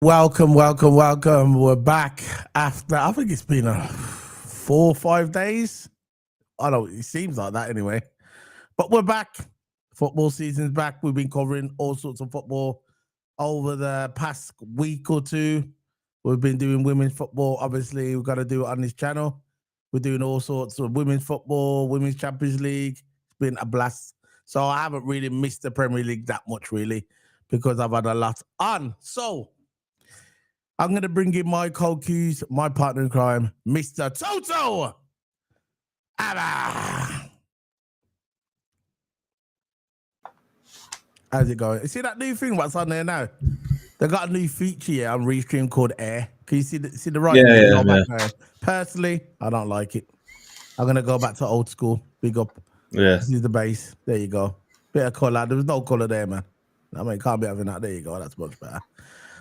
Welcome, welcome, welcome. We're back after, I think it's been 4 or 5 days. I don't, it seems like that anyway. But we're back. Football season's back. We've been covering all sorts of football over the past week or two. We've been doing women's football. Obviously, we've got to do it on this channel. We're doing all sorts of women's football, women's Champions League. It's been a blast. So I haven't really missed the Premier League that much, really, because I've had a lot on. So I'm going to bring in my co-cues, my partner in crime, Mr. TOTO. Abba. How's it going? You see that new thing what's on there now? They got a new feature here on Restream called Air. Can you see the right? Yeah. Personally, I don't like it. I'm going to go back to old school. Big up. Yeah. This is the base. There you go. Bit of colour. There was no colour there, man. I mean, can't be having that. There you go. That's much better.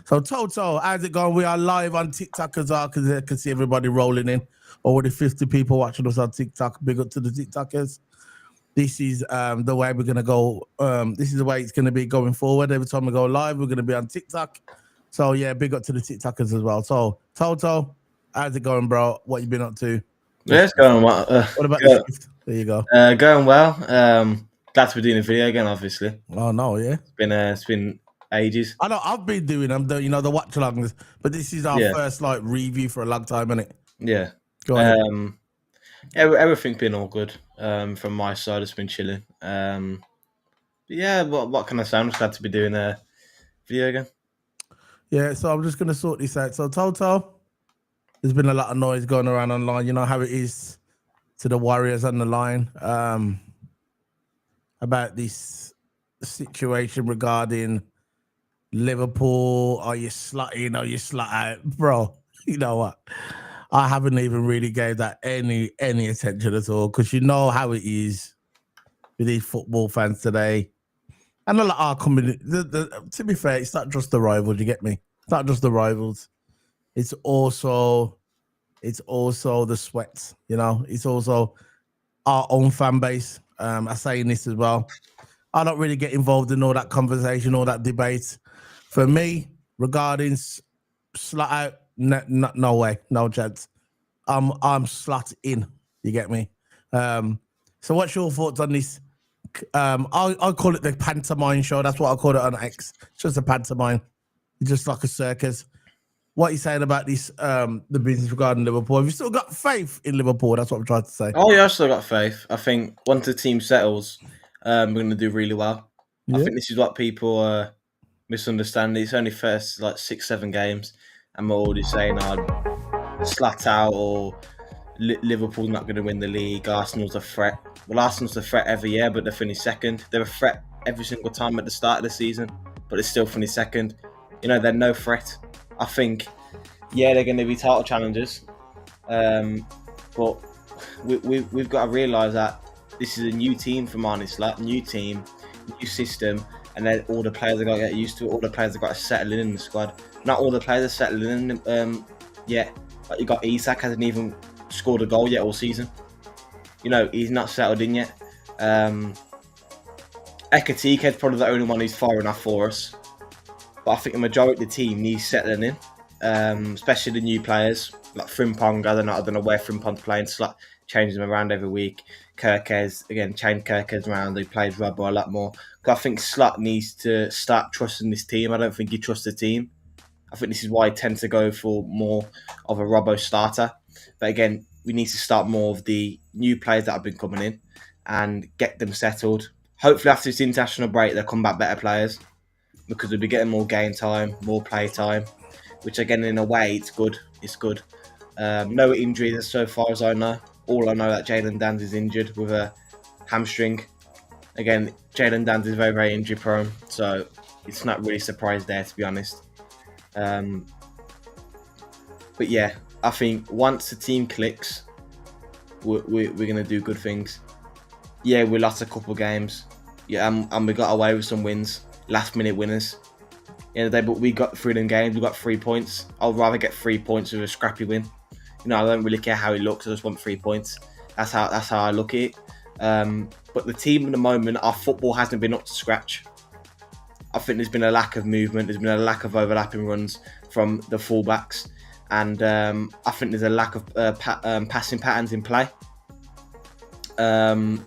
So, TOTO, how's it going? We are live on TikTok as well, because I can see everybody rolling in. Already 50 people watching us on TikTok. Big up to the TikTokers. This is the way we're going to go. This is the way it's going to be going forward. Every time we go live, we're going to be on TikTok. So, yeah, big up to the TikTokers as well. So, TOTO, how's it going, bro? What you been up to? Yeah, it's going well. What about the shift? There you go. Going well. Glad to be doing a video again, obviously. Oh, no, yeah. It's been ages. I know I've been doing them, the watch alongs, but this is our first like review for a long time, isn't it? Yeah. Go ahead. Everything's been all good. From my side, it's been chilling. Yeah, what can I say? I'm just glad to be doing a video again. Yeah, so I'm just gonna sort this out. So TOTO, there's been a lot of noise going around online. You know how it is to the Warriors on the line about this situation regarding Liverpool. Are you slutting? Are you slut out, bro? You know what? I haven't even really gave that any attention at all, because you know how it is with these football fans today. And a lot are coming. To be fair, it's not just the rivals. You get me? It's not just the rivals. It's also the sweats. You know, it's also our own fan base. I'm saying this as well. I don't really get involved in all that conversation, all that debate. For me, regarding slut out, no way, no chance. I'm slut in. You get me? So what's your thoughts on this? I call it the pantomime show. That's what I call it on X. It's just a pantomime. It's just like a circus. What are you saying about this? The business regarding Liverpool. Have you still got faith in Liverpool? That's what I'm trying to say. Oh yeah, I've still got faith. I think once the team settles, we're going to do really well. Yeah. I think this is what people misunderstand. It's only first like 6-7 games, and we're already saying slat out or Liverpool's not going to win the league. Arsenal's a threat. Well, Arsenal's a threat every year, but they're finished second. They're a threat every single time at the start of the season, but they're still finished second. You know, they're no threat. I think, yeah, they're going to be title challengers, but we've got to realise that this is a new team from Arne Slot, new team, new system, and then all the players have got to get used to it. All the players have got to settle in the squad. Not all the players are settling in yet. Like you got Isak hasn't even scored a goal yet all season. You know, he's not settled in yet. Ekatike's probably the only one who's far enough for us. But I think the majority of the team needs settling in, especially the new players like Frimpong. I don't know where Frimpong's playing. It's like changing them around every week. Kirkes again, change Kirkes around. He plays Robbo a lot more. I think Slot needs to start trusting this team. I don't think he trusts the team. I think this is why he tends to go for more of a Robbo starter. But again, we need to start more of the new players that have been coming in and get them settled. Hopefully after this international break, they'll come back better players, because we'll be getting more game time, more play time, which again, in a way, it's good. It's good. No injuries so far as I know. All I know that Jalen Danns is injured with a hamstring. Again, Jalen Danns is very, very injury prone, so it's not really a surprise there, to be honest. But yeah, I think once the team clicks, we're going to do good things. Yeah, we lost a couple games. Yeah, and we got away with some wins. Last-minute winners. But we got through them games. We got 3 points. I'd rather get 3 points with a scrappy win. You know, I don't really care how it looks. I just want 3 points. That's how I look at it. But the team at the moment, our football hasn't been up to scratch. I think there's been a lack of movement. There's been a lack of overlapping runs from the fullbacks, and I think there's a lack of passing patterns in play. When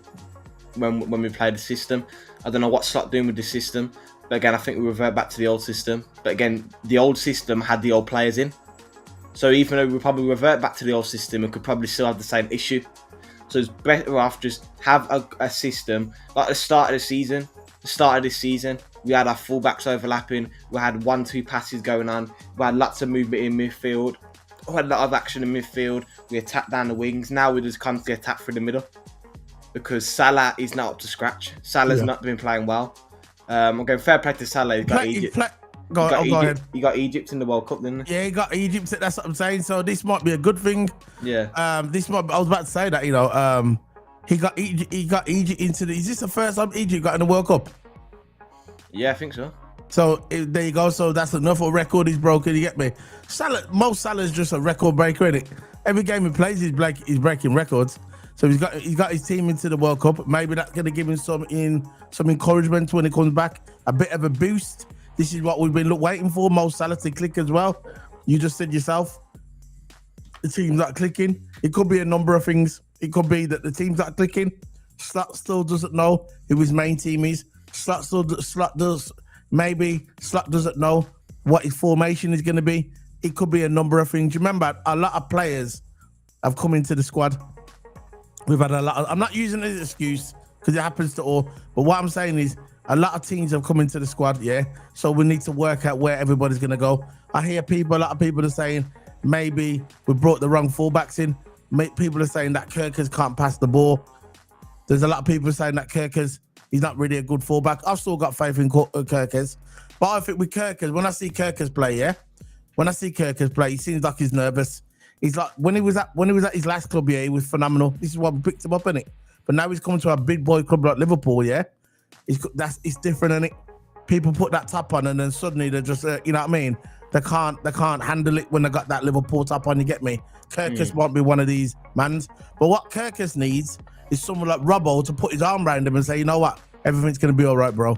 we play the system, I don't know what Slot doing with the system, but again, I think we revert back to the old system. But again, the old system had the old players in, so even though we probably revert back to the old system, we could probably still have the same issue. So it's better off just have a system like the start of the season. The start of this season, we had our fullbacks overlapping. We had 1-2 passes going on. We had lots of movement in midfield. We had a lot of action in midfield. We attacked down the wings. Now we just constantly attack through the middle because Salah is not up to scratch. Salah's not been playing well. I'm going fair play to Salah. He's got Egypt. Go ahead. He got Egypt in the World Cup, didn't he? Yeah, he got Egypt. That's what I'm saying. So this might be a good thing. Yeah. I was about to say that. He got Egypt into the. Is this the first time Egypt got in the World Cup? Yeah, I think so. So there you go. So that's enough of a record he's broken. You get me? Mo Salah is just a record breaker, isn't it? Every game he plays, he's breaking records. So he's got his team into the World Cup. Maybe that's going to give him some encouragement when he comes back. A bit of a boost. This is what we've been waiting for. Mo Salah to click as well. You just said yourself, the team's not clicking. It could be a number of things. It could be that the team's not clicking. Slot still doesn't know who his main team is. Slot doesn't know what his formation is going to be. It could be a number of things. Remember, a lot of players have come into the squad. We've had a lot. I'm not using it as an excuse because it happens to all. But what I'm saying is a lot of teams have come into the squad, yeah? So we need to work out where everybody's going to go. I hear a lot of people are saying maybe we brought the wrong fullbacks in. People are saying that Kirkers can't pass the ball. There's a lot of people saying that Kirkers, he's not really a good fullback. I've still got faith in Kirkers. But I think with Kirkers, when I see Kirkers play, he seems like he's nervous. He's like, when he was at his last club, yeah, he was phenomenal. This is why we picked him up, innit? But now he's coming to a big boy club like Liverpool, yeah? It's different, innit? People put that top on and then suddenly they're just, you know what I mean? They can't handle it when they got that Liverpool top on, you get me? Kirkers won't be one of these mans. But what Kirkers needs is someone like Robbo to put his arm around him and say, you know what? Everything's going to be all right, bro.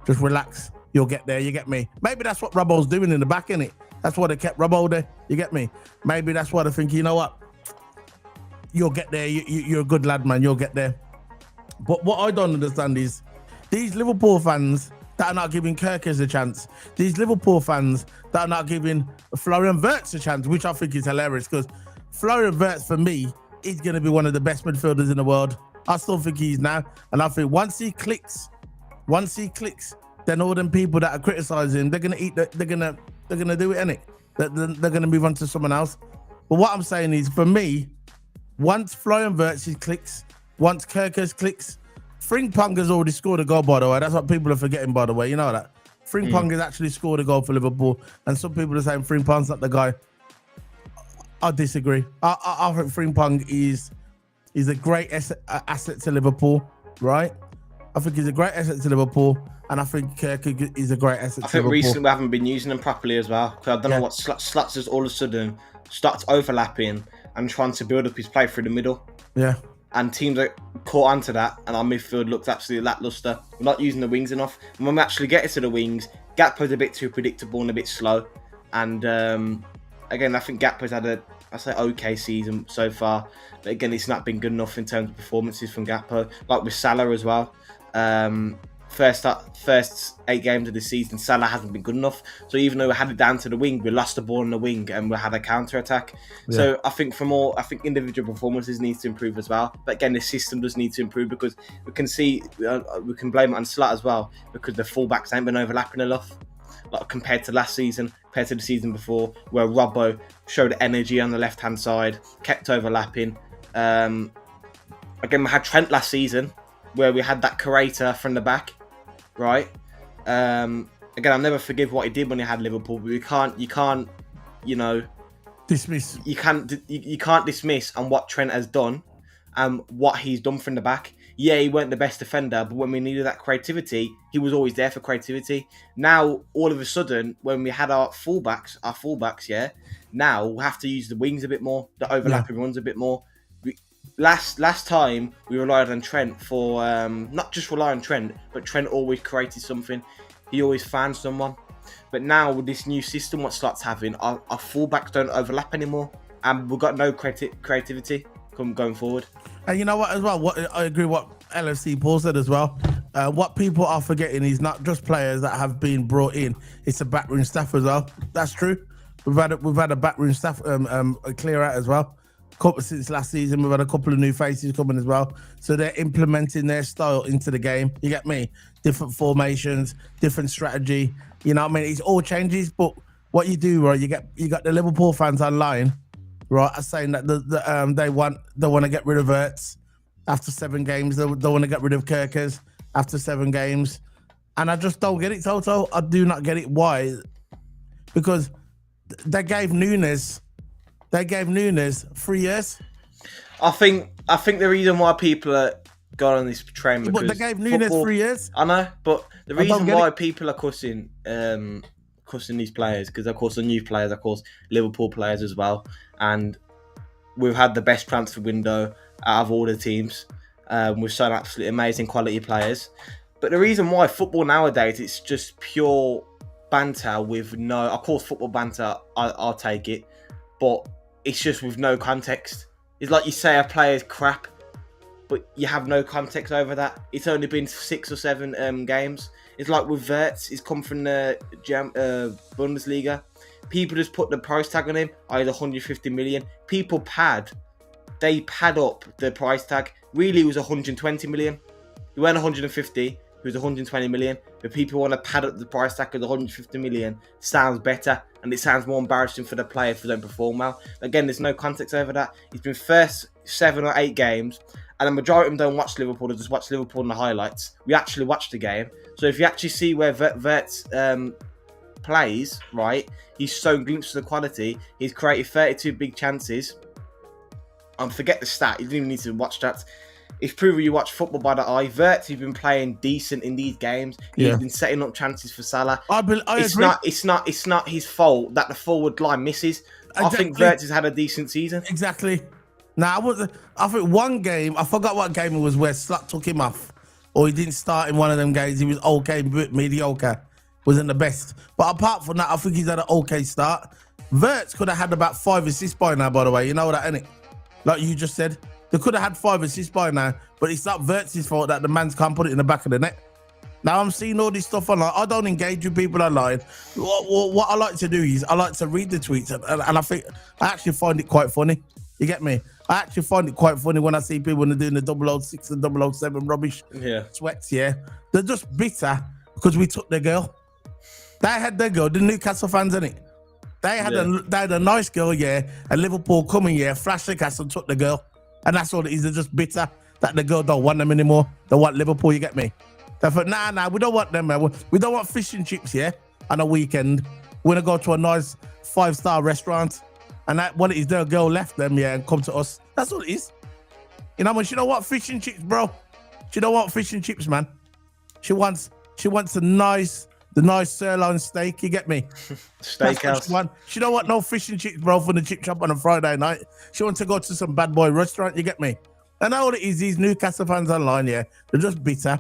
Just relax. You'll get there, you get me? Maybe that's what Robbo's doing in the back, innit? That's why they kept Robbo there, you get me? Maybe that's why they think, you know what? You'll get there. You're a good lad, man. You'll get there. But what I don't understand is these Liverpool fans that are not giving Kirkers a chance. These Liverpool fans that are not giving Florian Wirtz a chance, which I think is hilarious because Florian Wirtz, for me, is going to be one of the best midfielders in the world. I still think he is now. And I think once he clicks, then all them people that are criticizing him, they're going to eat they're going to do it, innit? They're going to move on to someone else. But what I'm saying is, for me, once Florian Wirtz clicks, once Kirkers clicks, Frimpong has already scored a goal, by the way. That's what people are forgetting, by the way. You know that? Frimpong has actually scored a goal for Liverpool. And some people are saying Frimpong's not the guy. I disagree. I think Frimpong is a great asset to Liverpool, right? I think he's a great asset to Liverpool. And I think Kirk is a great asset to Liverpool. I think recently we haven't been using them properly as well. Because I don't know what Sluts has all of a sudden starts overlapping and trying to build up his play through the middle. Yeah. And teams are caught onto that, and our midfield looks absolutely lackluster. We're not using the wings enough. And when we actually get into the wings, Gakpo's a bit too predictable and a bit slow. And again, I think Gakpo's had okay season so far. But again, it's not been good enough in terms of performances from Gakpo. Like with Salah as well. First 8 games of the season, Salah hasn't been good enough. So even though we had it down to the wing, we lost the ball on the wing and we had a counter attack. Yeah. So I think individual performances needs to improve as well. But again, the system does need to improve because we can see we can blame it on Slot as well because the fullbacks ain't been overlapping enough. Like compared to last season, compared to the season before, where Robbo showed energy on the left hand side, kept overlapping. Again, we had Trent last season, where we had that curator from the back. Right. Again, I'll never forgive what he did when he had Liverpool, but you can't, dismiss. You can't dismiss on what Trent has done and what he's done from the back. Yeah, he weren't the best defender, but when we needed that creativity, he was always there for creativity. Now, all of a sudden, when we had our fullbacks, yeah, now we have to use the wings a bit more, the overlapping runs a bit more. Last time we relied on Trent for not just rely on Trent, but Trent always created something. he always found someone. But now with this new system, what Slot's having, our fullbacks don't overlap anymore, and we've got no creativity going forward. And you know what, as well, what I agree what LFC Paul said as well. What people are forgetting is not just players that have been brought in; it's a backroom staff as well. That's true. We've had a backroom staff clear out as well. Since last season, we've had a couple of new faces coming as well. So they're implementing their style into the game. You get me? Different formations, different strategy. You know what I mean? It's all changes, but what you do, right? You got the Liverpool fans online, right, are saying that they want to get rid of Ertz after 7 games. They want to get rid of Kirkers after 7 games, and I just don't get it, Toto. I do not get it. Why? Because they gave Nunes 3 years. I think the reason why people are going on this train because but they gave Nunes 3 years. I know, but the reason why people are cussing these players, because of course the new players, of course Liverpool players as well, and we've had the best transfer window out of all the teams. We've shown absolutely amazing quality players, but the reason why football nowadays, it's just pure banter with no, of course football banter, I'll take it, but it's just with no context. It's like you say a player's crap, but you have no context over that. It's only been 6 or 7 games. It's like with Wirtz, he's come from the Bundesliga. People just put the price tag on him, either 150 million. People pad up the price tag. Really, it was 120 million. He went 150, it was 120 million. But people want to pad up the price tag of the 150 million. Sounds better, and it sounds more embarrassing for the player if they don't perform well. Again, there's no context over that. He's been first 7 or 8 games, and the majority of them don't watch Liverpool. They just watch Liverpool in the highlights. We actually watch the game. So if you actually see where Wirtz plays, right, he's shown glimpses of quality. He's created 32 big chances. Forget the stat. You don't even need to watch that. It's proven you watch football by the eye. Wirtz, he's been playing decent in these games. He's been setting up chances for Salah. I agree. It's not his fault that the forward line misses. Exactly. I think Wirtz has had a decent season. Exactly. Now, I think one game, I forgot what game it was, where Slot took him off, or he didn't start in one of them games. He was okay, mediocre, wasn't the best. But apart from that, I think he's had an okay start. Wirtz could have had about 5 assists by now, by the way. You know that, innit? Like you just said. They could have had 5 assists by now, but it's not Wirtz's fault that the man's can't put it in the back of the net. Now I'm seeing all this stuff online. I don't engage with people online. What I like to do is I like to read the tweets, and I think I actually find it quite funny. You get me? I actually find it quite funny when I see people when they're doing the 006 and 007 rubbish sweats. Yeah, they're just bitter because we took their girl. They had their girl, the Newcastle fans, innit? They had a nice girl, yeah, and Liverpool coming, yeah, flashed the castle and took the girl. And that's all it is. They're just bitter that the girl don't want them anymore. They want Liverpool, you get me? They thought, nah, we don't want them, man. We don't want fish and chips, yeah, on a weekend. We're going to go to a nice 5-star restaurant. And that what it is, their girl left them, yeah, and come to us. That's all it is. You know what I mean? She don't want fish and chips, bro. She don't want fish and chips, man. She wants the nice sirloin steak, you get me? Steakhouse. She don't want no fish and chips, bro, from the chip shop on a Friday night. She wants to go to some bad boy restaurant, you get me? And all it is, these Newcastle fans online, yeah, they're just bitter.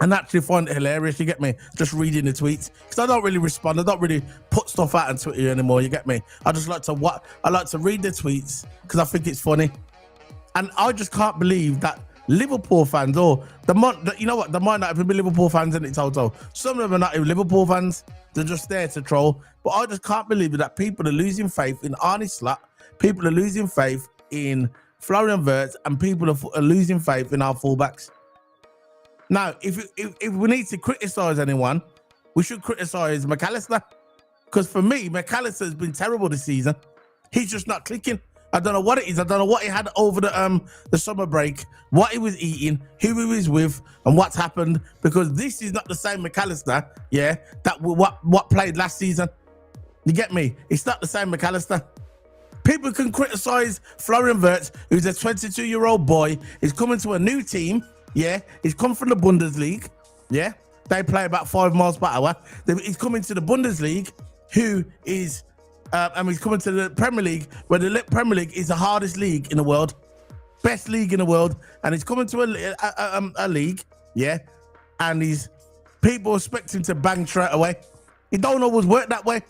And actually find it hilarious, you get me? Just reading the tweets. Because I don't really respond. I don't really put stuff out on Twitter anymore, you get me? I just like to read the tweets because I think it's funny. And I just can't believe that Liverpool fans, you know what? There might not even be Liverpool fans in it, Toto. Some of them are not even Liverpool fans. They're just there to troll. But I just can't believe that people are losing faith in Arne Slot. People are losing faith in Florian Wirtz, and people are losing faith in our fullbacks. Now, if we need to criticise anyone, we should criticise McAllister. Because for me, McAllister has been terrible this season. He's just not clicking. I don't know what it is. I don't know what he had over the summer break, what he was eating, who he was with, and what's happened. Because this is not the same McAllister, yeah, that what played last season. You get me? It's not the same McAllister. People can criticise Florian Wirtz, who's a 22-year-old boy. He's coming to a new team, yeah. He's come from the Bundesliga, yeah. They play about 5 miles per hour. He's coming to the Bundesliga, who is... and he's coming to the Premier League, where the Premier League is the hardest league in the world, best league in the world, and he's coming to a league, yeah, and he's People expect him to bang straight away. He don't always work that way.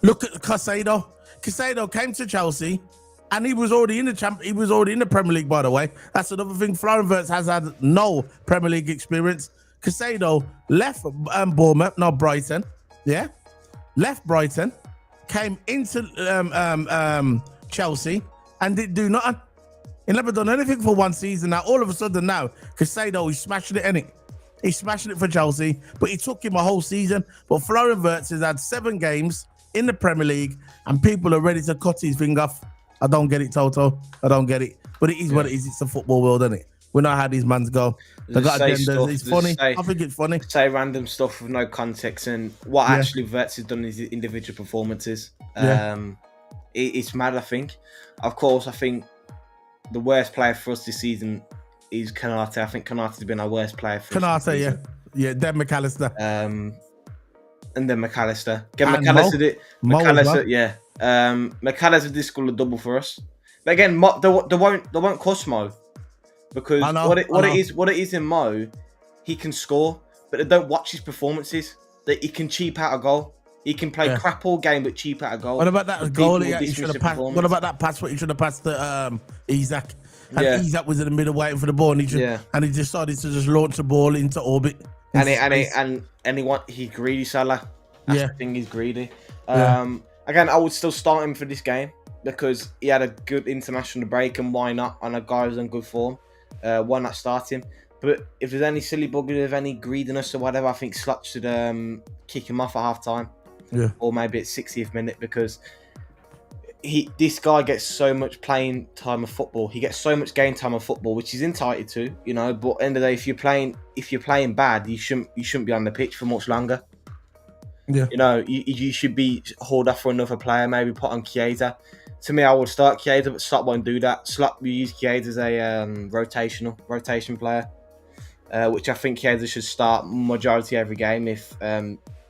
Look at Casado. Casado came to Chelsea, and he was already in the He was already in the Premier League, by the way. That's another thing. Florian Wirtz has had no Premier League experience. Casado left Brighton. Yeah, left Brighton, came into Chelsea, and didn't do nothing. He never done anything for one season. Now all of a sudden now, Casado, he's smashing it, innit? He's smashing it for Chelsea, but it took him a whole season. But Florian Wirtz has had 7 games in the Premier League, and people are ready to cut his finger off. I don't get it, Toto. I don't get it. But it is what it is. It's the football world, isn't it? We know how these mans go. They got agendas. It's funny. I think it's funny. Say random stuff with no context, and what actually Wirtz has done is his individual performances. It's mad, I think. Of course, I think the worst player for us this season is Konate. I think Konate's been our worst player for us this season. Yeah, then McAllister. And then McAllister. Again, McAllister, McAllister did score a double for us. But again, they won't cost Mo, because what it is in Mo, he can score, but they don't watch his performances. That he can cheap out a goal. He can play crap all game, but cheap out a goal. What about that goal he should have passed? What about that pass? What he should have passed to Isaac? And Isaac was in the middle waiting for the ball, and he decided to just launch the ball into orbit. He's greedy, Salah. That's the thing, he's greedy. Again, I would still start him for this game because he had a good international break, and why not? On a guy who's in good form, why not start him? But if there's any silly buggers of any greediness or whatever, I think Slot should kick him off at half time. Yeah. Or maybe at 60th minute, because this guy gets so much playing time of football. He gets so much game time of football, which he's entitled to, you know. But at the end of the day, if you're playing bad, you shouldn't be on the pitch for much longer. Yeah. You know, you should be hauled off for another player, maybe put on Chiesa. To me, I would start Chiesa, but Slot won't do that. Slot will use Chiesa as a rotation player, which I think Chiesa should start majority every game if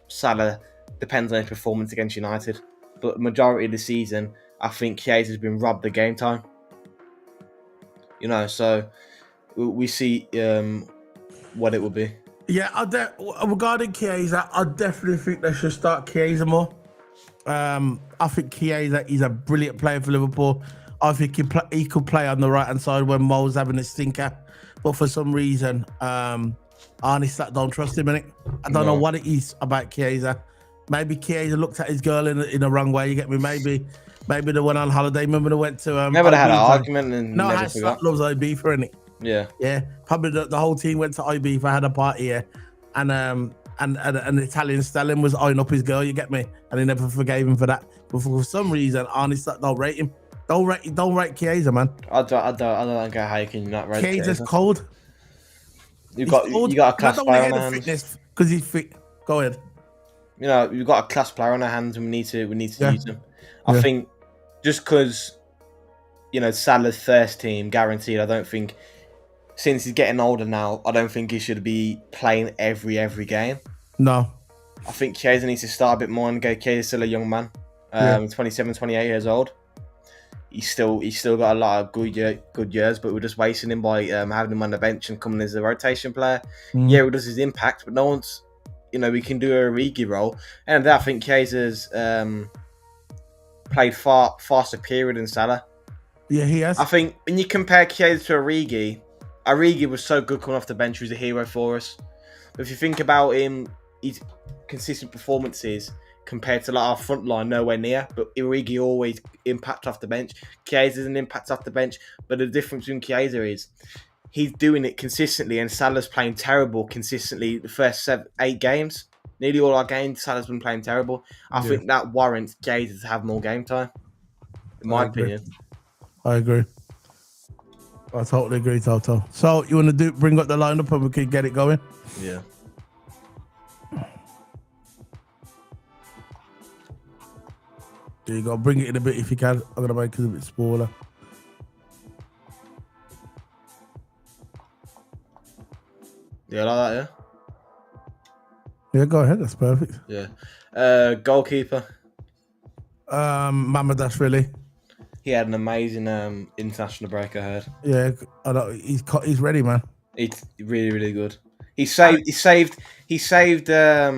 Salah depends on his performance against United. But majority of the season, I think Chiesa has been robbed the game time. You know, so we see what it will be. Yeah, regarding Chiesa, I definitely think they should start Chiesa more. I think Chiesa is a brilliant player for Liverpool. I think he could play on the right-hand side when Mo's having a stinker. But for some reason, honestly, I don't trust him in it. I don't know what it is about Chiesa. Maybe Chiesa looked at his girl in the wrong way. You get me? Maybe they went on holiday. Remember they went to. Remember they had an argument and never forgot. Loves Ibiza, innit? Yeah. Probably the whole team went to Ibiza, had a party here, and an Italian stallion was eyeing up his girl. You get me? And he never forgave him for that. But for some reason, honestly, don't rate him. Don't rate Chiesa, man. I don't get how you can not rate Chiesa. Chiesa's cold. You got a class player on our hands. Because he's fit. Go ahead. You know, we've got a class player on our hands, and we need to use him. I think just because, you know, Salah's first team guaranteed. I don't think, since he's getting older now, I don't think he should be playing every game. No. I think Chiesa needs to start a bit more and go. Chiesa's still a young man, 27, 28 years old. He's still got a lot of good years, but we're just wasting him by having him on the bench and coming as a rotation player. Yeah, he does his impact, but no one's, you know, we can do a Origi role. And I think Chiesa's played far superior than Salah. Yeah, he has. I think when you compare Chiesa to Origi was so good coming off the bench. He was a hero for us. But if you think about him, his consistent performances compared to like our front line, nowhere near. But Origi always impact off the bench. Chiesa's an impact off the bench. But the difference between Chiesa is he's doing it consistently, and Salah's playing terrible consistently the first 7-8 games. Nearly all our games, Salah's been playing terrible. I think that warrants Chiesa to have more game time, in my opinion. I agree. I totally agree, Toto. So you want to bring up the lineup and we can get it going? Yeah. There you go. Bring it in a bit if you can. I'm gonna make it a bit smaller. Yeah, like that, yeah, go ahead. That's perfect. Yeah. Goalkeeper. Mamadash, really. He had an amazing international break, I heard. Yeah, I know. He's ready, man. It's really, really good. He saved. I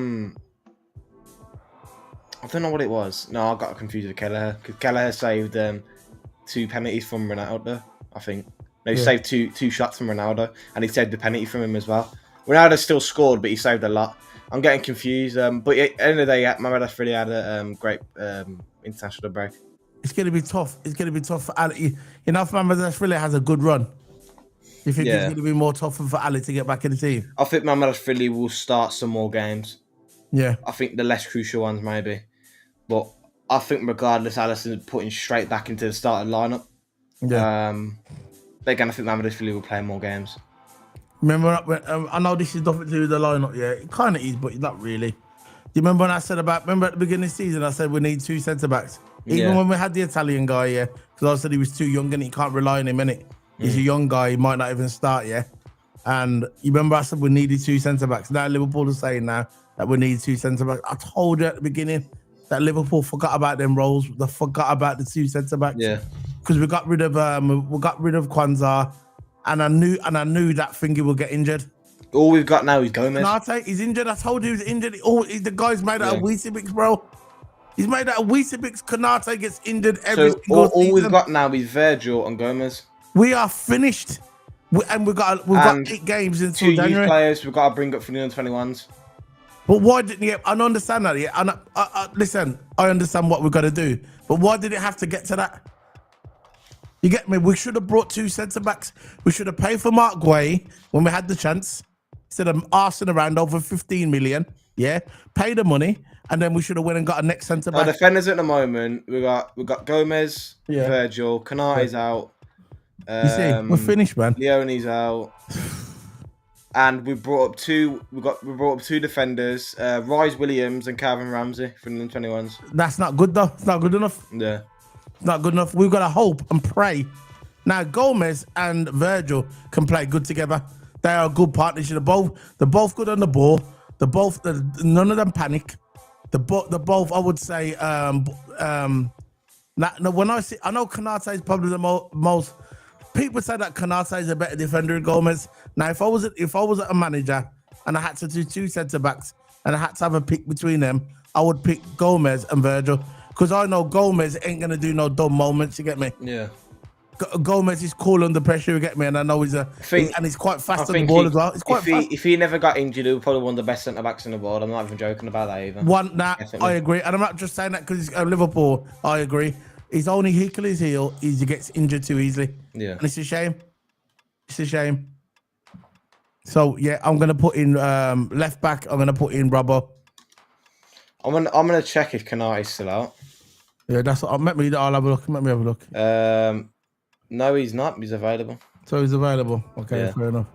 don't know what it was. No, I got confused with Kelleher because Kelleher saved 2 penalties from Ronaldo. I think. No, he saved two shots from Ronaldo, and he saved the penalty from him as well. Ronaldo still scored, but he saved a lot. I'm getting confused. But at the end of the day, Mohamed really had a great international break. It's going to be tough. It's going to be tough for Ali. You know, if Mohamed really has a good run, you think it's going to be more tougher for Ali to get back in the team? I think Mohamed Philly will start some more games. Yeah. I think the less crucial ones maybe. But I think regardless, Alisson putting straight back into the starting lineup. Yeah. They're going to think Mohamed Philly will play more games. Remember, I know this is nothing to do with the lineup, yeah. It kind of is, but not really. Do you remember when I said remember at the beginning of the season, I said we need 2 centre-backs? Even when we had the Italian guy, yeah, because I said he was too young and he can't rely on him, innit? He's a young guy, he might not even start, yeah? And you remember I said we needed 2 centre-backs. Now Liverpool are saying now that we need 2 centre-backs. I told you at the beginning that Liverpool forgot about them roles. They forgot about the 2 centre-backs. Yeah. Because we got rid of Kwanzaa, and I knew that thingy will get injured. All we've got now is Gomez. Konate, he's injured. I told you he's injured. The guy's made out of Weetabix, bro. He's made out of Weetabix. Konate gets injured every single season. All we've got now is Virgil and Gomez. We are finished. We've got 8 games until 2 January. youth players we've got to bring up for the under-21s. But why didn't you? I don't understand that. Yeah, and listen, I understand what we've got to do. But why did it have to get to that? You get me? We should have brought 2 centre-backs. We should have paid for Mark Guay when we had the chance, instead of arsing around over 15 million. Yeah, pay the money, and then we should have went and got a next centre-back. Our defenders at the moment, we've got Gomez, Virgil, Konate's out. You see, we're finished, man. Leone's out, and we brought up 2. We brought up 2 defenders, Rise Williams and Calvin Ramsey from the 21s. That's not good though. It's not good enough. Yeah. Not good enough. We've got to hope and pray. Now, Gomez and Virgil can play good together. They are a good partnership. They're both good on the ball. None of them panic. They're both, I would say, when I know Konate is probably the most. People say that Konate is a better defender than Gomez. Now, if I was a manager and I had to do 2 centre backs and I had to have a pick between them, I would pick Gomez and Virgil. Because I know Gomez ain't going to do no dumb moments, you get me? Yeah. Gomez is cool under pressure, you get me? And I know and he's quite fast on the ball as well. If he never got injured, he was probably one of the best centre-backs in the world. I'm not even joking about that either. I agree. And I'm not just saying that because he's Liverpool. I agree. His only Achilles heel is he gets injured too easily. Yeah. And it's a shame. It's a shame. So, yeah, I'm going to put in left back. I'm going to put in Robbo. I'm gonna check if Konate's still out. Yeah, that's what. I'll have a look. Let me have a look. No, he's not. He's available. So he's available. Okay, fair enough.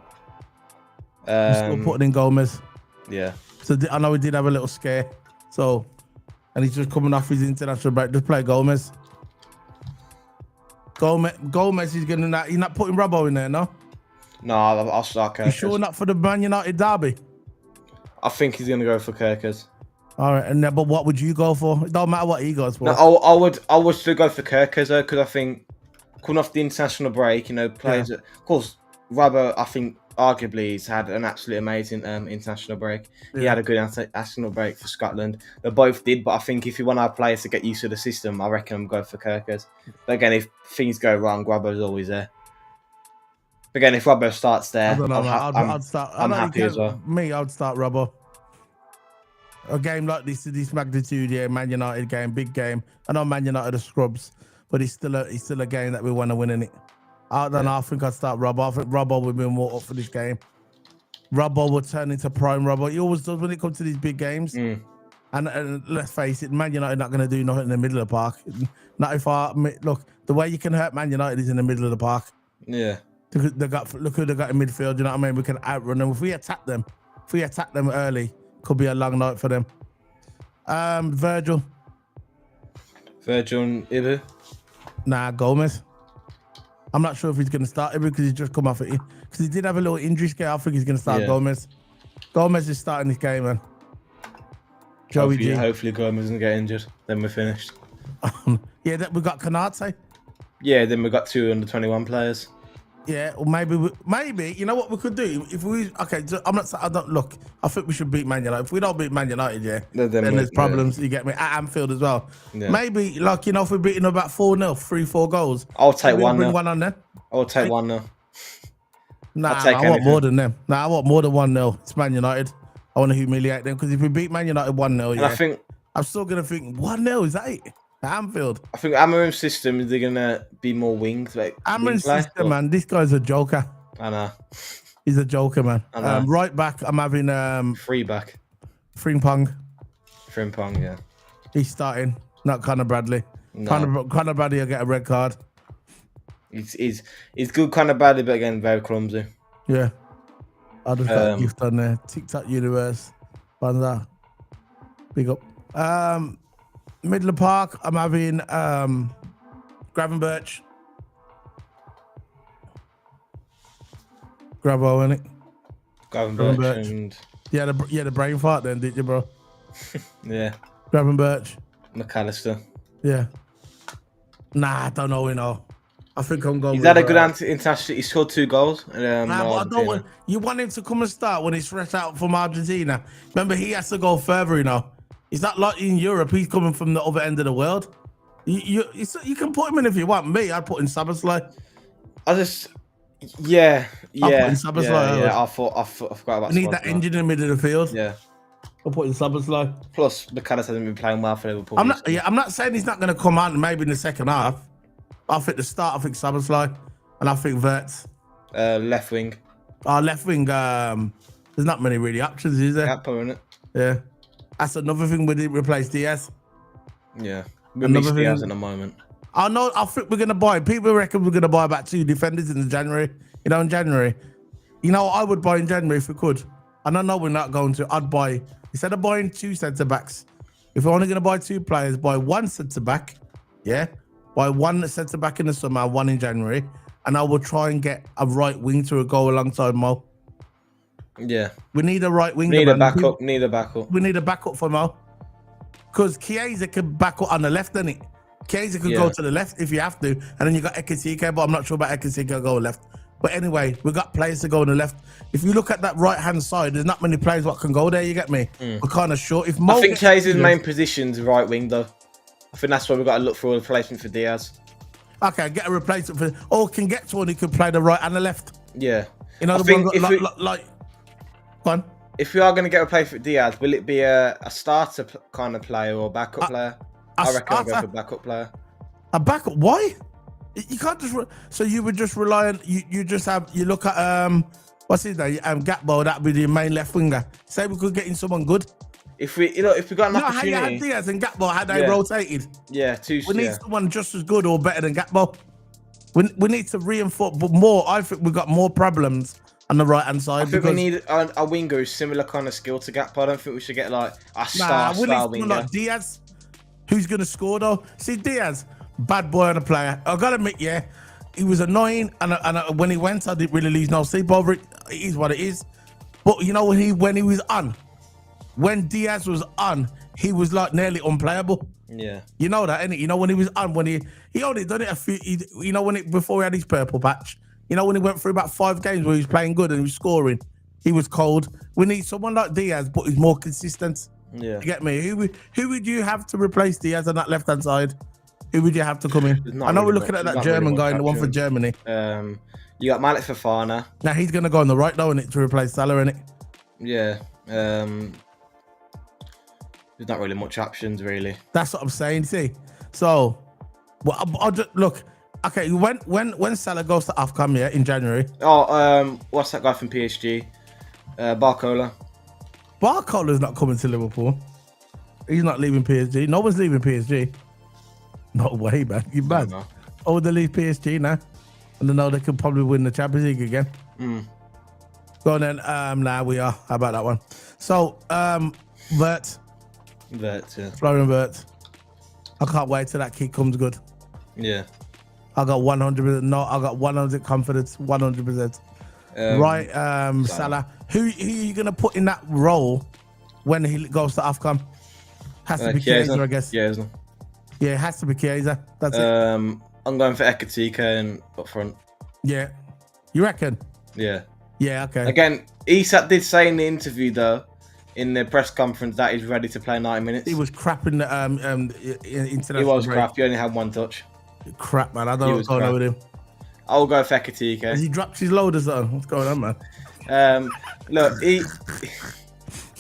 Still putting in Gomez. Yeah. So I know he did have a little scare. So, and he's just coming off his international break. Just play Gomez. Gomez is gonna. He's not putting Robbo in there, no. No, I'll start Kirkers. You sure not for the Man United derby? I think he's gonna go for Kirkers. All right, and but what would you go for? It don't matter what he goes for. No, I would still go for Kirkers though, because I think coming off the international break, players. Of course, Robbo, I think arguably he's had an absolutely amazing international break. He had a good international break for Scotland. They both did, but I think if you want our players to get used to the system, I reckon I'm going for Kirkers. But again, if things go wrong, Robbo's always there. But again, if Robbo starts there, I'm happy as well. I'd start Robbo. A game like this magnitude, yeah, Man United game, big game. I know Man United are scrubs, but it's still a game that we want to win, innit? I don't know. I think I'd start Robbo. I think Robbo would be more up for this game. Robbo would turn into prime Robbo. He always does when it comes to these big games. And let's face it, Man United not going to do nothing in the middle of the park. Not if look, the way you can hurt Man United is in the middle of the park. Yeah. Look who they got in midfield. You know what I mean? We can outrun them if we attack them early. Could be a long night for them. Virgil and Ibu. Nah, Gomez. I'm not sure if he's going to start Ibu because he's just come off it. Because he did have a little injury scare. I think he's going to start Gomez. Gomez is starting this game, man. Hopefully Gomez doesn't get injured. Then we're finished. Yeah, we got Konate. Yeah, then we got 2 under-21 players. Yeah, or maybe you know what we could do if we so I'm not. I don't look. I think we should beat Man United. If we don't beat Man United, then there's problems. You get me at Anfield as well. Yeah. Maybe like if we're beating them about 4-0, 3-4 goals. I'll take one. Bring one on then. I'll take 1-0. Nah, I want more than them. Nah, I want more than 1-0. It's Man United. I want to humiliate them because if we beat Man United 1-0, I think I'm still gonna think 1-0 is that it? At Anfield. I think Amarim's system they're gonna be more winged. Like Amarim's system, man. This guy's a joker. I know. He's a joker, man. Right back, I'm having free back. Frimpong, yeah. He's starting. Not Conor Bradley. No. Conor Bradley will get a red card. He's good Conor Bradley, but again very clumsy. Yeah. I'll just got a gift on there. TikTok universe. Banza. Big up. Midland Park, I'm having Gravenberch. Grabo, innit? Gravenberch and the brain fart then, did you, bro? Yeah. Gravenberch. McAllister. Yeah. Nah, I don't know, I think I'm going. He's had a good international. He scored 2 goals. But I don't want. You want him to come and start when he's fresh out from Argentina. Remember, he has to go further, He's not like in Europe. He's coming from the other end of the world. You can put him in if you want. Me, I'd put in Szoboszlai. Yeah. I forgot about. We need that engine in the middle of the field. Yeah. I'll put in Szoboszlai. Plus, McAllister hasn't been playing well for Liverpool. I'm not saying he's not going to come out maybe in the second half. I think the start. I think Szoboszlai, and I think Wirtz. Left wing. Left wing. There's not many really options, is there? Gakpo, isn't it? Yeah. That's another thing we didn't replace Diaz. Yeah. We miss Diaz at the moment. I think we're going to buy. People reckon we're going to buy about 2 defenders in January. In January. I would buy in January if we could. And I know we're not going to. I'd buy, instead of buying 2 centre-backs, if we're only going to buy 2 players, buy 1 centre-back. Yeah. Buy 1 centre-back in the summer, 1 in January. And I will try and get a right wing to go alongside Mo. Yeah. We need a right wing. We need a backup. We need a backup for Mo. Because Chiesa can back up on the left, doesn't it? Chiesa could go to the left if you have to. And then you got Ekitike, but I'm not sure about Ekitike go left. But anyway, we got players to go on the left. If you look at that right-hand side, there's not many players what can go there, you get me? We're kind of short. If Mo I think Chiesa's main position's right wing, though. I think that's why we've got to look for a replacement for Diaz. Okay, get a replacement for... Or can get someone who can play the right and the left. Yeah. Fun. If we are going to get a replacement for Diaz, will it be a starter kind of player or a backup player? I reckon I'll go for a backup player. A backup? Why? You can't just... So you would just rely on... You just have... You look at... What's his name? Gakpo, that'd be the main left winger. Say we could get in someone good. If we got an opportunity... how you had Diaz and Gakpo, how they rotated. Yeah, we need someone just as good or better than Gakpo. We need to reinforce... But more, I think we've got more problems on the right-hand side. I think we need a winger who's similar kind of skill to Gakpo. I don't think we should get like a star winger. Like Diaz, who's going to score though. See, Diaz, bad boy on a player. I got to admit, he was annoying. And when he went, I didn't really lose no sleep over it. It is what it is. But when he was on, when Diaz was on, he was like nearly unplayable. Yeah. You know that, innit? When he was on, when he only done it a few, before he had his purple patch. When he went through about 5 games where he was playing good and he was scoring, he was cold. We need someone like Diaz, but he's more consistent. Yeah. You get me? Who would you have to replace Diaz on that left-hand side? Who would you have to come in? I know we're looking at that German guy, the one for Germany. You got Malik Fofana. Now he's going to go on the right though, innit, to replace Salah, innit? Yeah. There's not really much options, really. That's what I'm saying. See, so, well, I'll just look. Okay, when Salah goes to AFCON, in January. What's that guy from PSG? Barcola. Barcola's not coming to Liverpool. He's not leaving PSG. No one's leaving PSG. No way, man. You mad? Oh, they leave PSG now, and they know they could probably win the Champions League again. Go on then. Now we are. How about that one? So, Wirtz, yeah. Florian Wirtz. I can't wait till that kick comes good. Yeah. I got 100%. No, I got 100 confidence. 100%. Right, Salah. Who are you gonna put in that role when he goes to AFCON? Has to be Chiesa, I guess. Chiesa. Yeah, it has to be Chiesa. That's it. I'm going for Ekitike and up front. Yeah. You reckon? Yeah. Yeah, okay. Again, Isak did say in the interview, though, in the press conference, that he's ready to play 90 minutes. He was crapping the international He was break. crap. He only had one touch. Crap, man. I don't know what's going on with him. I'll go Feketike. Has he dropped his load or something? What's going on, man? Look,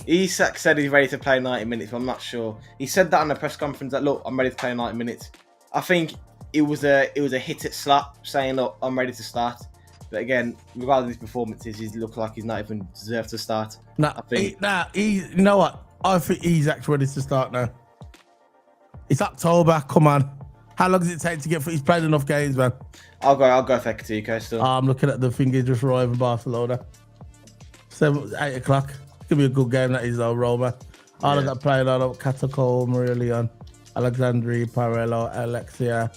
Isak said he's ready to play 90 minutes, but I'm not sure. He said that on the press conference that, look, I'm ready to play 90 minutes. I think it was a hit at slap saying, look, I'm ready to start. But again, regarding his performances, he looks like he's not even deserved to start. You know what? I think Isak's ready to start now. It's October. Come on. How long does it take to get? He's played enough games, man. I'll go Feketike still. I'm looking at the finger just arrived in Barcelona. 8 o'clock. It's gonna be a good game. That is, though, Roma. All I got playing on Catacol, Marillion, Alexandri, Parello, Alexia,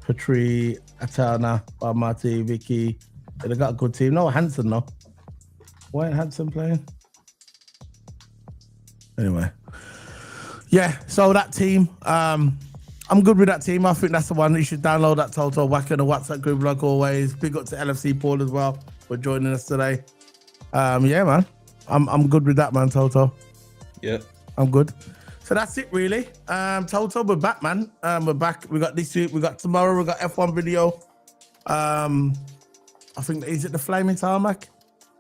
Petri, Atana, Marti, Vicky. They got a good team. No, Hansen, no. Why ain't Hansen playing? Anyway. Yeah, so that team, I'm good with that team. I think that's the one. You should download that Toto, whack in the WhatsApp group like always. Big up to LFC Paul as well for joining us today. Yeah, man. I'm good with that, man, Toto. Yeah. I'm good. So that's it, really. Toto, we're back, man. We're back. We got this week. We got tomorrow. We got F1 video. I think, is it the Flaming Tarmac?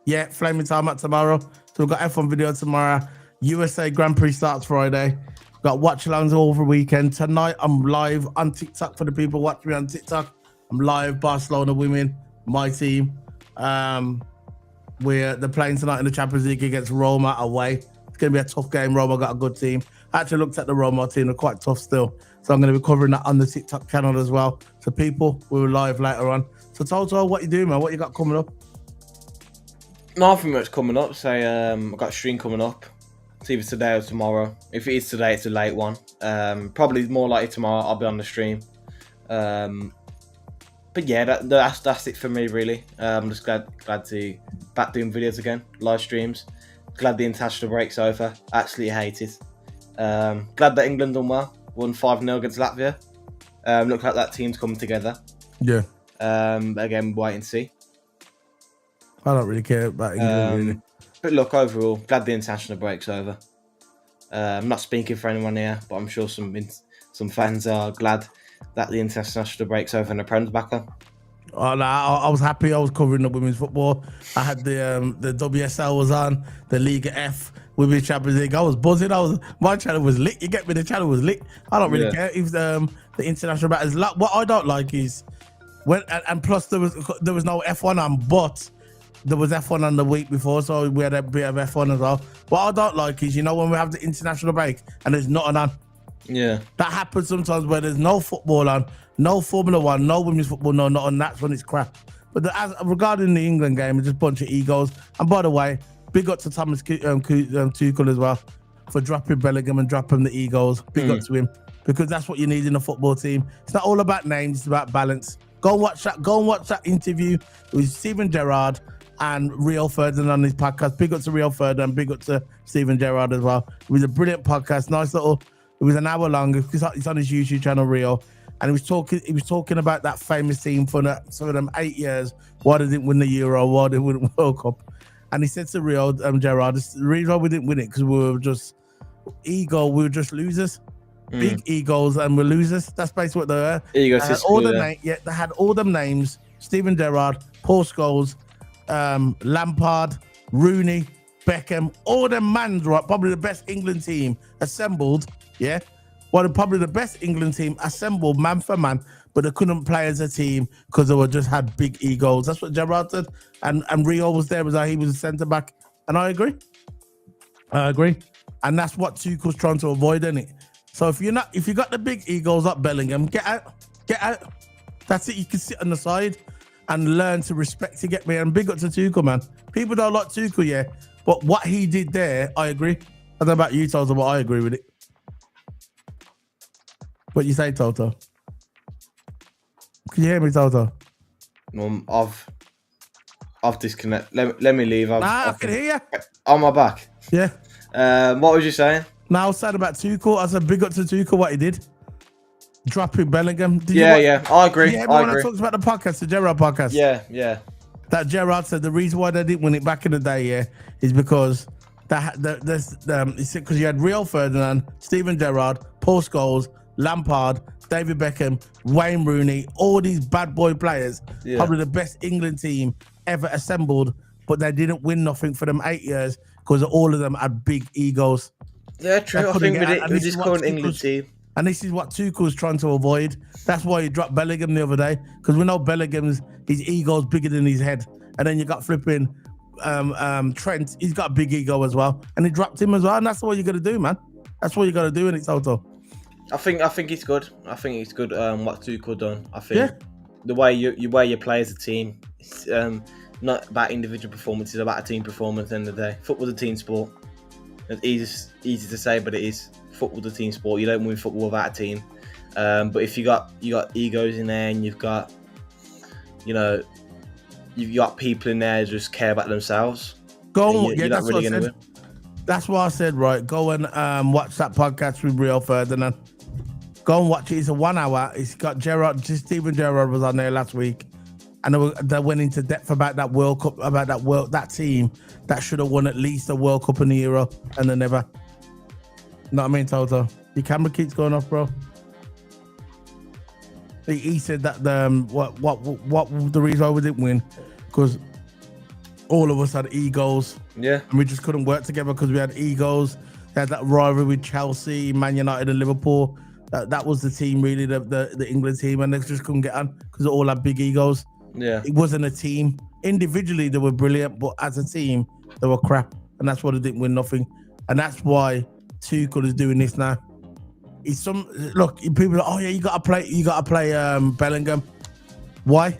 Yeah, Flaming Tarmac tomorrow. So we've got F1 video tomorrow. USA Grand Prix starts Friday. Got watch alongs all over the weekend. Tonight, I'm live on TikTok for the people watching me on TikTok. I'm live, Barcelona women, my team. They're playing tonight in the Champions League against Roma away. It's going to be a tough game. Roma got a good team. I actually looked at the Roma team. They're quite tough still. So I'm going to be covering that on the TikTok channel as well. So people, we were live later on. So Toto, what you doing, man? What you got coming up? Nothing much coming up. So I've got a stream coming up. It's either today or tomorrow. If it is today, it's a late one. Probably more likely tomorrow. I'll be on the stream. But yeah, that's it for me, really. I'm just glad to be back doing videos again, live streams. Glad the international break's over. Absolutely hate it. Glad that England done well. Won 5-0 against Latvia. Looks like that team's coming together. Yeah. Again, wait and see. I don't really care about England, really. But look, overall, glad the international break's over. I'm not speaking for anyone here, but I'm sure some fans are glad that the international break's over and the Prem's back on. Oh, no, I was happy. I was covering the women's football. I had the WSL was on, the Liga F, Women's Champions League. I was buzzing. My channel was lit. You get me? The channel was lit. I don't really care if the international break is. What I don't like is and plus there was no F1 on, but there was F1 on the week before, so we had a bit of F1 as well. What I don't like is, when we have the international break and there's nothing on. Yeah. That happens sometimes where there's no football on, no Formula One, no women's football, no nothing. That's when it's crap. But regarding the England game, it's just a bunch of egos. And by the way, big up to Thomas Tuchel as well for dropping Bellingham and dropping the egos. Big up to him, because that's what you need in a football team. It's not all about names, it's about balance. Go and watch that interview with Steven Gerrard and Rio Ferdinand on his podcast. Big up to Rio Ferdinand, big up to Steven Gerrard as well. It was a brilliant podcast, nice little. It was an hour long. It's on his YouTube channel, Rio, and he was talking about that famous team for them 8 years. Why they didn't win the Euro? Why they wouldn't World Cup? And he said to Rio, Gerrard, the reason why we didn't win it because we were just losers. Big egos, and we're losers. That's basically what they were. They had all them names: Steven Gerrard, Paul Scholes, Lampard, Rooney, Beckham, all them mans, right? Probably the best England team assembled. Yeah, probably the best England team assembled man for man, but they couldn't play as a team because they just had big egos. That's what Gerrard said, and Rio was there, he was a centre back, and I agree, and that's what Tuchel's trying to avoid, isn't it? So if you got the big egos like Bellingham, get out. That's it. You can sit on the side and learn to respect to get me. And big up to Tuchel, man. People don't like Tuchel, yeah, but what he did there, I agree. I don't know about you, Toto, but I agree with it. What you say, Toto? Can you hear me, Toto? I've disconnected. Let me leave. I can hear you. On my back. Yeah. What was you saying? Now I was saying about Tuchel. I said big up to Tuchel, what he did. Dropping Bellingham. I agree. Yeah, when I talked about the podcast, the Gerrard podcast. Yeah. that Gerrard said the reason why they didn't win it back in the day, yeah, is because it's because you had Rio Ferdinand, Steven Gerrard, Paul Scholes, Lampard, David Beckham, Wayne Rooney, all these bad boy players, probably the best England team ever assembled, but they didn't win nothing for them 8 years because all of them had big egos. Yeah, true. I think with this current England team. And this is what Tuchel's trying to avoid. That's why he dropped Bellingham the other day, because we know Bellingham's his ego's bigger than his head. And then you got flipping Trent. He's got a big ego as well, and he dropped him as well. And that's what you got to do, man. That's what you got to do in it, Toto. I think it's good. I think it's good. What Tuchel done. I think the way you play as a team, it's not about individual performance. It's about a team performance. At the end of the day, football's a team sport. It's easy to say, but it is. Football's a team sport. You don't win football without a team. But if you got egos in there, and you've got people in there who just care about themselves. Go on, that's what I said. That's what I said, right? Go and watch that podcast with Rio Ferdinand. Go and watch it. It's a 1 hour. It's got Steven Gerrard was on there last week, and they went into depth about that World Cup, about that team that should have won at least a World Cup and a Euro, and they never. You know what I mean, Toto? Your camera keeps going off, bro. He said that what the reason why we didn't win, because all of us had egos. Yeah. And we just couldn't work together because we had egos. They had that rivalry with Chelsea, Man United, and Liverpool. That was the team, really, the England team, and they just couldn't get on because they all had big egos. Yeah. It wasn't a team. Individually, they were brilliant, but as a team, they were crap, and that's why they didn't win nothing. And that's why Tuchel is doing this now. People are, oh yeah, you gotta play Bellingham. Why?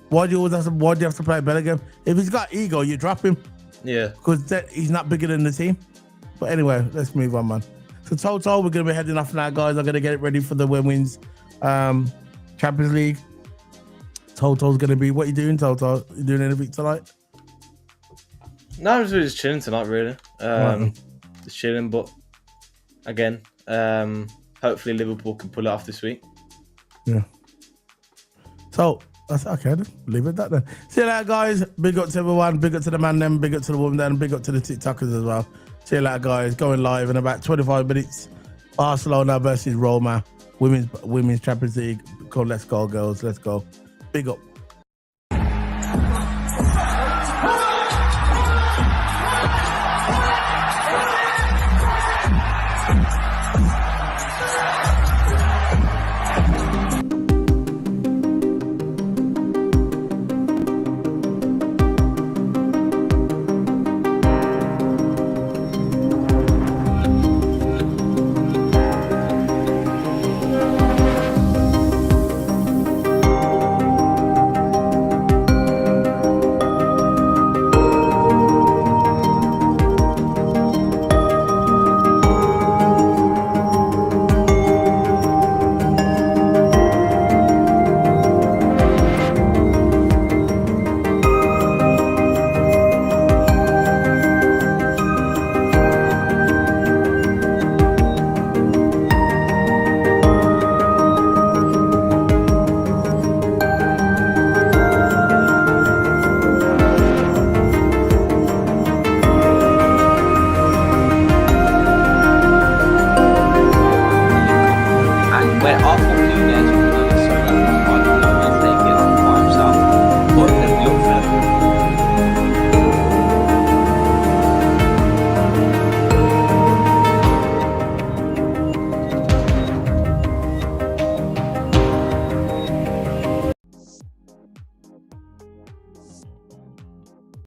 Why do you have to play Bellingham? If he's got ego, you drop him. Yeah. Because he's not bigger than the team. But anyway, let's move on, man. So Toto, we're gonna be heading off now, guys. I'm gonna get it ready for the Women's Champions League. Toto's gonna be. What are you doing, Toto? You doing anything tonight? No, I'm just chilling tonight, really. Just chilling, but again, hopefully Liverpool can pull it off this week. Yeah. So that's okay. Leave it at that then. See you later, guys. Big up to everyone. Big up to the man then. Big up to the woman then. Big up to the TikTokers as well. See you later, guys. Going live in about 25 minutes. Barcelona versus Roma. Women's Champions League. Let's go, girls. Let's go. Big up.